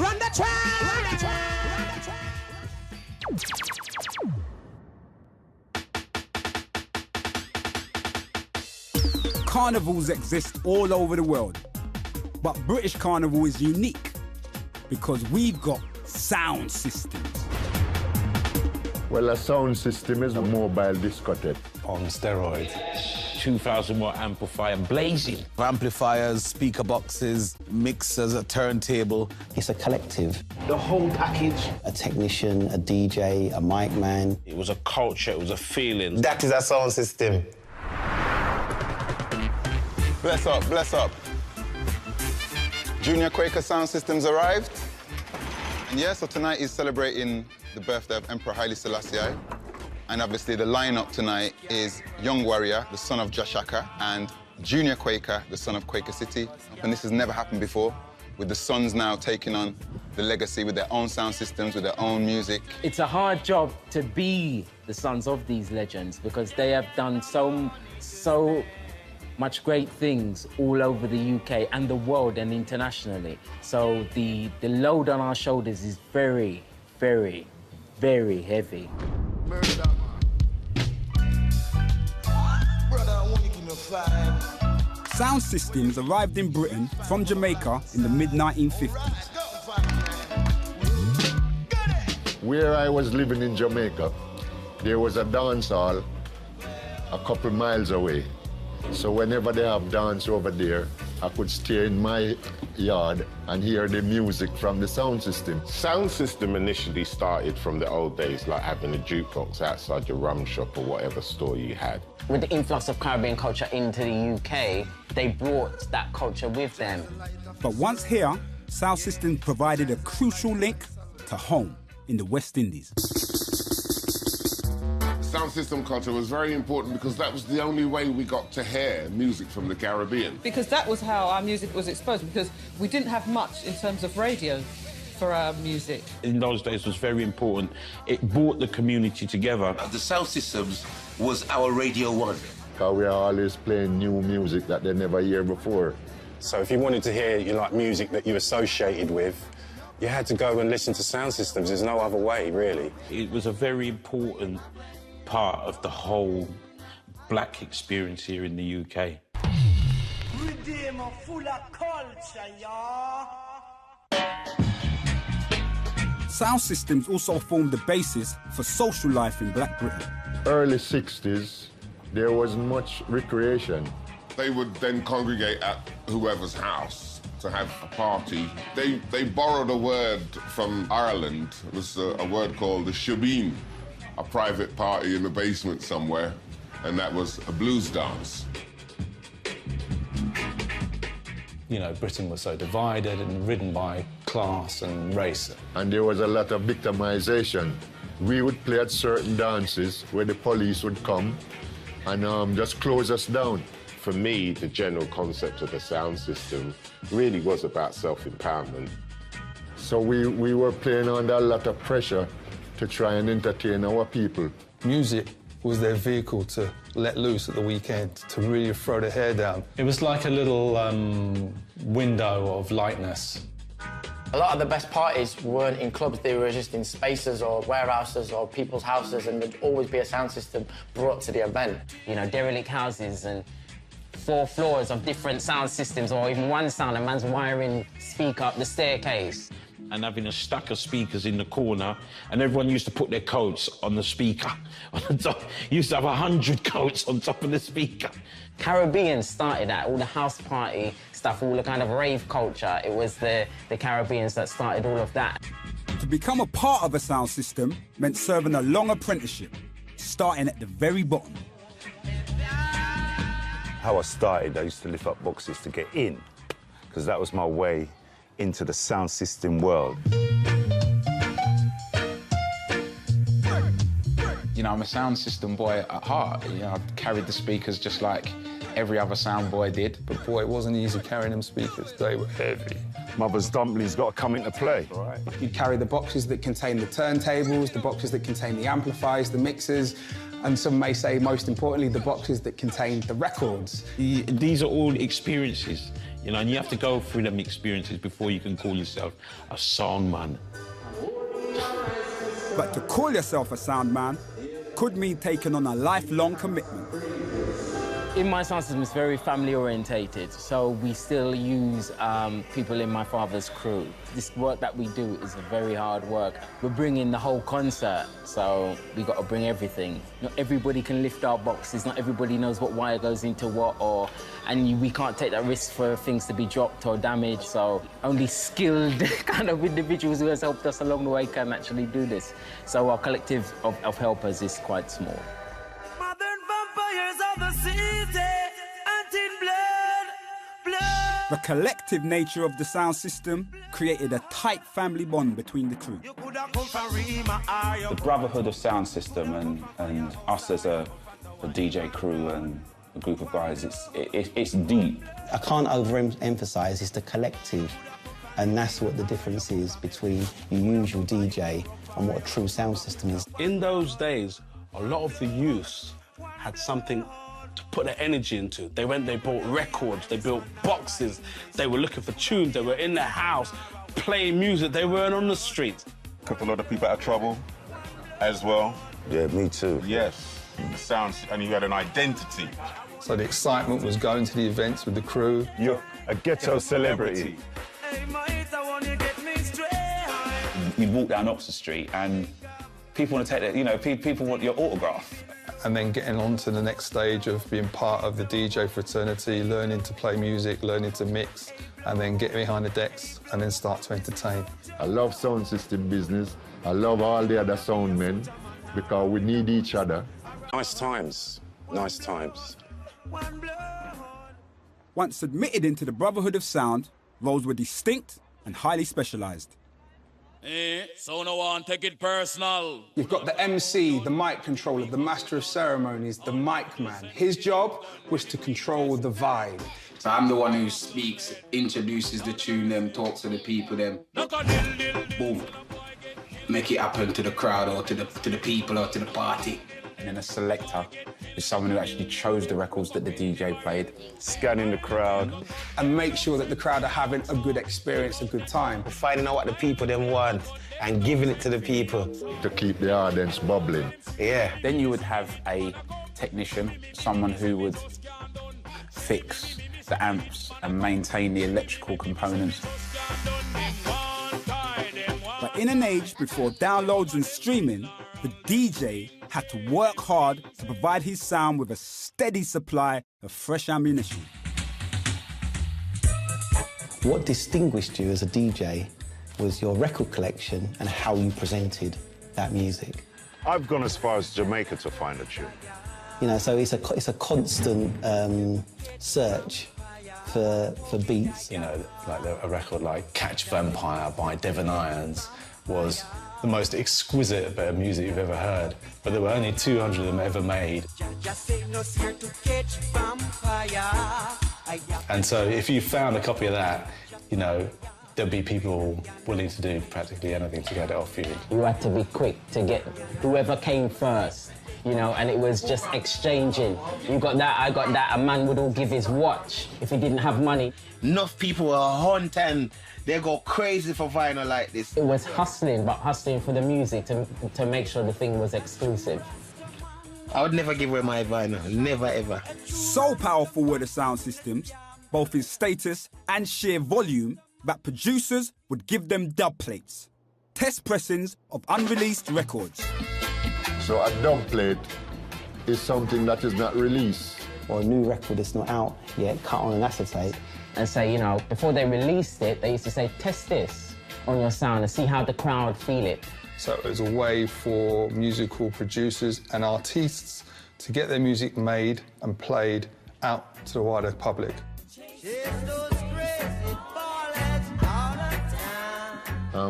Run the track! Run the track! Carnivals exist all over the world, but British Carnival is unique because we've got sound systems. Well, a sound system is a mobile discotheque. On steroids. 2,000-watt amplifier blazing. Amplifiers, speaker boxes, mixers, a turntable. It's a collective. The whole package. A technician, a DJ, a mic man. It was a culture, it was a feeling. That is a sound system. Bless up, bless up. Junior Quaker Sound Systems arrived. And yeah, so tonight is celebrating the birthday of Emperor Haile Selassie. And obviously the lineup tonight is Young Warrior, the son of Jashaka, and Junior Quaker, the son of Quaker City. And this has never happened before, with the sons now taking on the legacy with their own sound systems, with their own music. It's a hard job to be the sons of these legends because they have done so much great things all over the UK and the world and internationally. So the load on our shoulders is very, very, very heavy. Brother, I want you to give me a 5. Sound systems arrived in Britain from Jamaica in the mid-1950s. Where I was living in Jamaica, there was a dance hall a couple miles away. So whenever they have dance over there, I could stay in my yard and hear the music from the sound system. Sound system initially started from the old days, like having a jukebox outside your rum shop or whatever store you had. With the influx of Caribbean culture into the UK, they brought that culture with them. But once here, sound systems provided a crucial link to home in the West Indies. Sound system culture was very important because that was the only way we got to hear music from the Caribbean. Because that was how our music was exposed, because we didn't have much in terms of radio for our music. In those days, it was very important. It brought the community together. The sound systems was our Radio 1. Because we are always playing new music that they never hear before. So if you wanted to hear music that you associated with, you had to go and listen to sound systems. There's no other way, really. It was a very important part of the whole black experience here in the UK. Full of culture, y'all. Sound systems also formed the basis for social life in Black Britain. Early 60s, there wasn't much recreation. They would then congregate at whoever's house to have a party. They borrowed a word from Ireland. It was a word called the shebeen, a private party in the basement somewhere, and that was a blues dance. You know, Britain was so divided and ridden by class and race. And there was a lot of victimization. We would play at certain dances where the police would come and just close us down. For me, the general concept of the sound system really was about self-empowerment. So we were playing under a lot of pressure to try and entertain our people. Music was their vehicle to let loose at the weekend, to really throw their hair down. It was like a little window of lightness. A lot of the best parties weren't in clubs, they were just in spaces or warehouses or people's houses, and there'd always be a sound system brought to the event. You know, derelict houses and 4 floors of different sound systems, or even one sound, a man's wiring speaker up the staircase. And having a stack of speakers in the corner, and everyone used to put their coats on the speaker. On the top, used to have 100 coats on top of the speaker. Caribbean started that, all the house party stuff, all the kind of rave culture. It was the Caribbeans that started all of that. To become a part of a sound system meant serving a long apprenticeship, starting at the very bottom. How I started, I used to lift up boxes to get in, because that was my way into the sound system world. You know, I'm a sound system boy at heart. You know, I carried the speakers just like every other sound boy did. But boy, it wasn't easy carrying them speakers. They were heavy. Mother's dumplings got to come into play. Right. You carry the boxes that contain the turntables, the boxes that contain the amplifiers, the mixers, and some may say, most importantly, the boxes that contain the records. These are all experiences. You know, and you have to go through them experiences before you can call yourself a sound man. But to call yourself a sound man could mean taking on a lifelong commitment. In my sound system, it's very family orientated, so we still use people in my father's crew. This work that we do is very hard work. We're bringing the whole concert, so we got to bring everything. Not everybody can lift our boxes, not everybody knows what wire goes into what, and we can't take that risk for things to be dropped or damaged, so only skilled kind of individuals who has helped us along the way can actually do this. So our collective of helpers is quite small. The collective nature of the sound system created a tight family bond between the crew. The brotherhood of sound system and us as a DJ crew and a group of guys, it's deep. I can't overemphasise, it's the collective, and that's what the difference is between your usual DJ and what a true sound system is. In those days, a lot of the youths had something to put their energy into. They bought records, they built boxes, they were looking for tunes, they were in their house playing music, they weren't on the street. Kept a lot of people out of trouble as well. Yeah, me too. Yes, sounds, and you had an identity. So the excitement was going to the events with the crew. You're a ghetto celebrity. You'd walk down Oxford Street and people want to take it, people want your autograph. And then getting on to the next stage of being part of the DJ fraternity, learning to play music, learning to mix, and then get behind the decks and then start to entertain. I love sound system business. I love all the other sound men because we need each other. Nice times, nice times. Once admitted into the Brotherhood of Sound, roles were distinct and highly specialised. So no one take it personal. You've got the MC, the mic controller, the master of ceremonies, the mic man. His job was to control the vibe. So I'm the one who speaks, introduces the tune, them, talks to the people, them. Boom. Make it happen to the crowd or to the people or to the party. And then a selector is someone who actually chose the records that the DJ played. Scanning the crowd. And make sure that the crowd are having a good experience, a good time. Finding out what the people them want and giving it to the people. To keep the audience bubbling. Yeah. Then you would have a technician, someone who would fix the amps and maintain the electrical components. But in an age before downloads and streaming, the DJ had to work hard to provide his sound with a steady supply of fresh ammunition. What distinguished you as a DJ was your record collection and how you presented that music. I've gone as far as Jamaica to find a tune. You know, so it's a constant search for beats. You know, like a record like Catch Vampire by Devon Irons was the most exquisite bit of music you've ever heard, but there were only 200 of them ever made. And so if you found a copy of that, you know, there'd be people willing to do practically anything to get it off you. You had to be quick to get whoever came first, you know, and it was just exchanging. You got that, I got that. A man would all give his watch if he didn't have money. Enough people were hunting. They go crazy for vinyl like this. It was hustling, but hustling for the music to make sure the thing was exclusive. I would never give away my vinyl, never ever. So powerful were the sound systems, both in status and sheer volume, that producers would give them dub plates, test pressings of unreleased records. So a dub plate is something that is not released. Or a new record that's not out yet, cut on an acetate. And say, you know, before they released it, they used to say, test this on your sound and see how the crowd feel it. So it was a way for musical producers and artists to get their music made and played out to the wider public.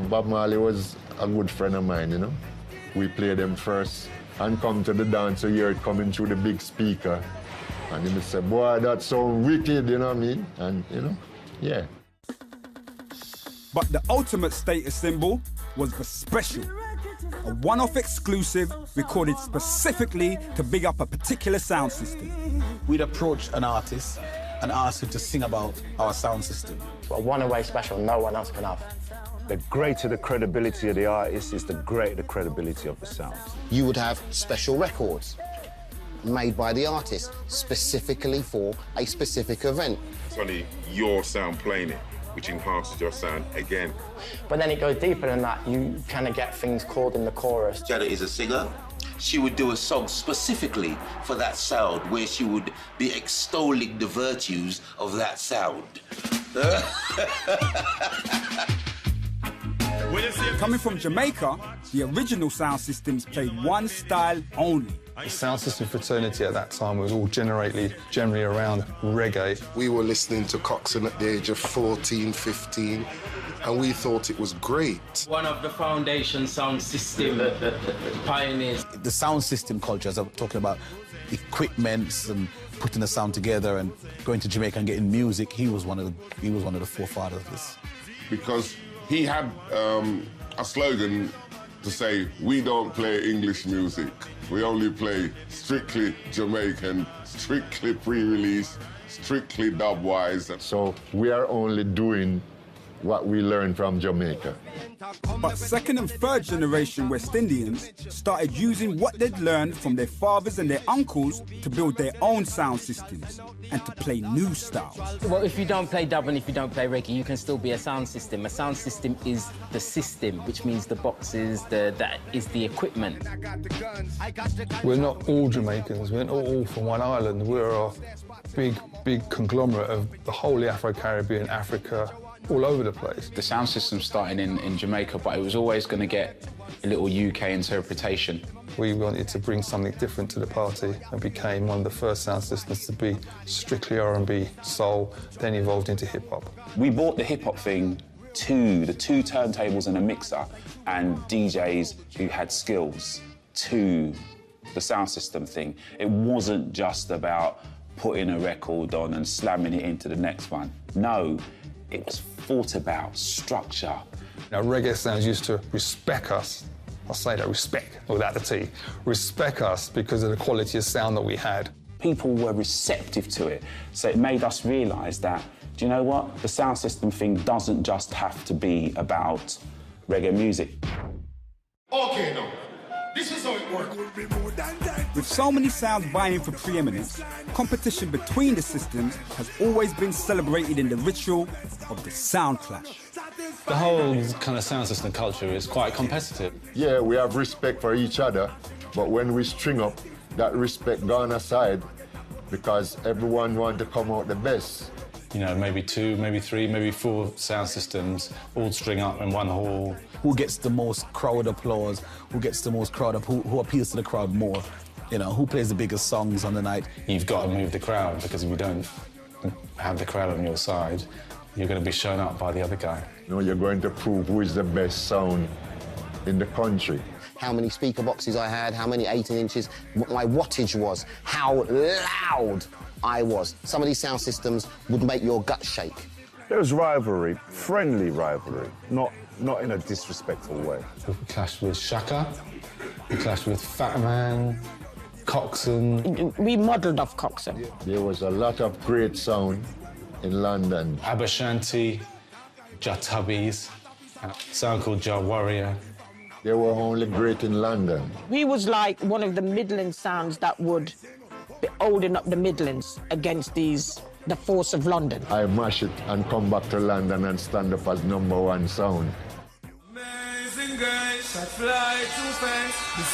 Bob Marley was a good friend of mine, you know. We played them first and come to the dance, so you hear it coming through the big speaker. And he would say, boy, that's so wicked, you know what I mean? And, you know, yeah. But the ultimate status symbol was the special, a one-off exclusive recorded specifically to big up a particular sound system. We'd approach an artist and ask him to sing about our sound system. A one-away special no one else can have. The greater the credibility of the artist is the greater the credibility of the sound. You would have special records made by the artist specifically for a specific event. It's only your sound playing it, which enhances your sound again. But then it goes deeper than that. You kind of get things called in the chorus. Janet is a singer. She would do a song specifically for that sound, where she would be extolling the virtues of that sound. Coming from Jamaica, the original sound systems played one style only. The sound system fraternity at that time was all generally around reggae. We were listening to Coxsone at the age of 14, 15, and we thought it was great. One of the foundation sound system pioneers. The sound system culture, as I'm talking about equipments and putting the sound together and going to Jamaica and getting music, he was one of the forefathers of this. Because he had a slogan to say, we don't play English music. We only play strictly Jamaican, strictly pre-release, strictly dub-wise. So we are only doing what we learned from Jamaica. But second and third generation West Indians started using what they'd learned from their fathers and their uncles to build their own sound systems and to play new styles. Well, if you don't play dub and if you don't play reggae, you can still be a sound system. A sound system is the system, which means the boxes, that is the equipment. We're not all Jamaicans, we're not all from one island. We're a big conglomerate of the whole Afro-Caribbean, Africa, all over the place. The sound system started in Jamaica, but it was always going to get a little UK interpretation. We wanted to bring something different to the party and became one of the first sound systems to be strictly R&B, soul, then evolved into hip-hop. We brought the hip-hop thing to the two turntables and a mixer and DJs who had skills to the sound system thing. It wasn't just about putting a record on and slamming it into the next one. No, it was thought about, structure. Now, reggae sounds used to respect us. I'll say that, respect, without the T. Respect us because of the quality of sound that we had. People were receptive to it, so it made us realise that, do you know what? The sound system thing doesn't just have to be about reggae music. Okay, now, this is how it works. With so many sounds vying for preeminence, competition between the systems has always been celebrated in the ritual of the sound clash. The whole kind of sound system culture is quite competitive. Yeah, we have respect for each other, but when we string up, that respect gone aside because everyone wants to come out the best. You know, maybe 2, maybe 3, maybe 4 sound systems all string up in one hall. Who gets the most crowd applause? Who gets the most crowd? Who appeals to the crowd more? You know, who plays the biggest songs on the night? You've got to move the crowd, because if you don't have the crowd on your side, you're going to be shown up by the other guy. You know, you're going to prove who is the best sound in the country. How many speaker boxes I had, how many 18 inches, what my wattage was, how loud I was. Some of these sound systems would make your gut shake. There was rivalry, friendly rivalry, not in a disrespectful way. We clashed with Shaka, we clashed with Fat Man, Coxsone. We modelled off Coxsone. There was a lot of great sound in London. Abashanti, Jatubbies, a sound called Jar Warrior. They were only great in London. We was like one of the Midland sounds that would be holding up the Midlands against the force of London. I mash it and come back to London and stand up as #1 sound. Amazing grace, I fly too fast, the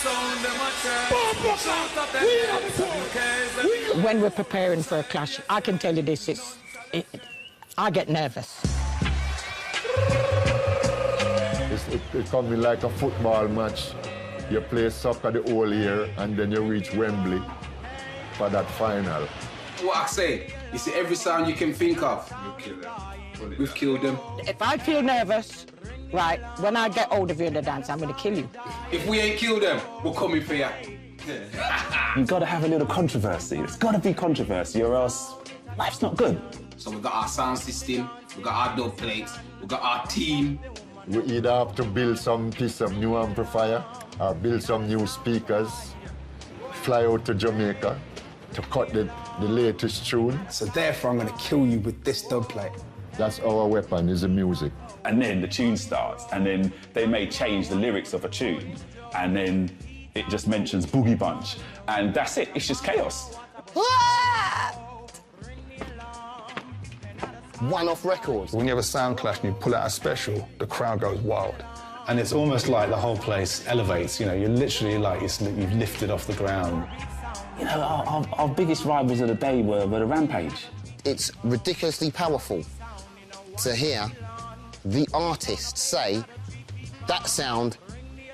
sound When we're preparing for a clash, I can tell you this, I get nervous. It comes in like a football match. You play soccer the whole year and then you reach Wembley for that final. What I say, you see every sound you can think of, we've killed them. If I feel nervous, right, when I get hold of you in the dance, I'm going to kill you. If we ain't killed them, we're coming for you. You've got to have a little controversy. There's got to be controversy, or else life's not good. So we've got our sound system, we've got our dub plates, we've got our team. We either have to build some piece of new amplifier or build some new speakers, fly out to Jamaica to cut the latest tune. So therefore, I'm going to kill you with this dub plate. That's our weapon, is the music. And then the tune starts, and then they may change the lyrics of a tune, and then it just mentions Boogie Bunch, and that's it. It's just chaos. One-off records. When you have a sound clash and you pull out a special, the crowd goes wild. And it's almost like the whole place elevates. You know, you're literally like you've lifted off the ground. You know, our biggest rivals of the day were the Rampage. It's ridiculously powerful to hear the artist say that sound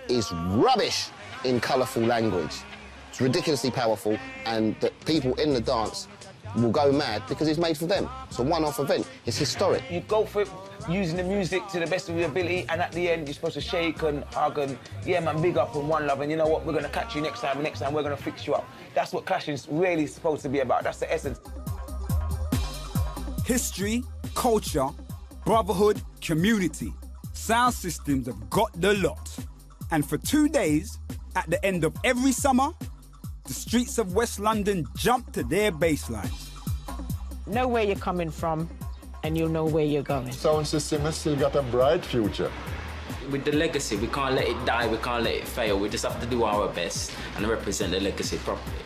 is rubbish in colourful language. It's ridiculously powerful, and that people in the dance will go mad because it's made for them. It's a one-off event. It's historic. You go for it using the music to the best of your ability, and at the end you're supposed to shake and hug and, yeah man, big up and one love, and you know what, we're going to catch you next time, and next time we're going to fix you up. That's what clashing's really supposed to be about. That's the essence. History, culture, brotherhood, community. Sound systems have got the lot. And for 2 days, at the end of every summer, the streets of West London jump to their bass lines. Know where you're coming from, and you'll know where you're going. Sound system has still got a bright future. With the legacy, we can't let it die, we can't let it fail. We just have to do our best and represent the legacy properly.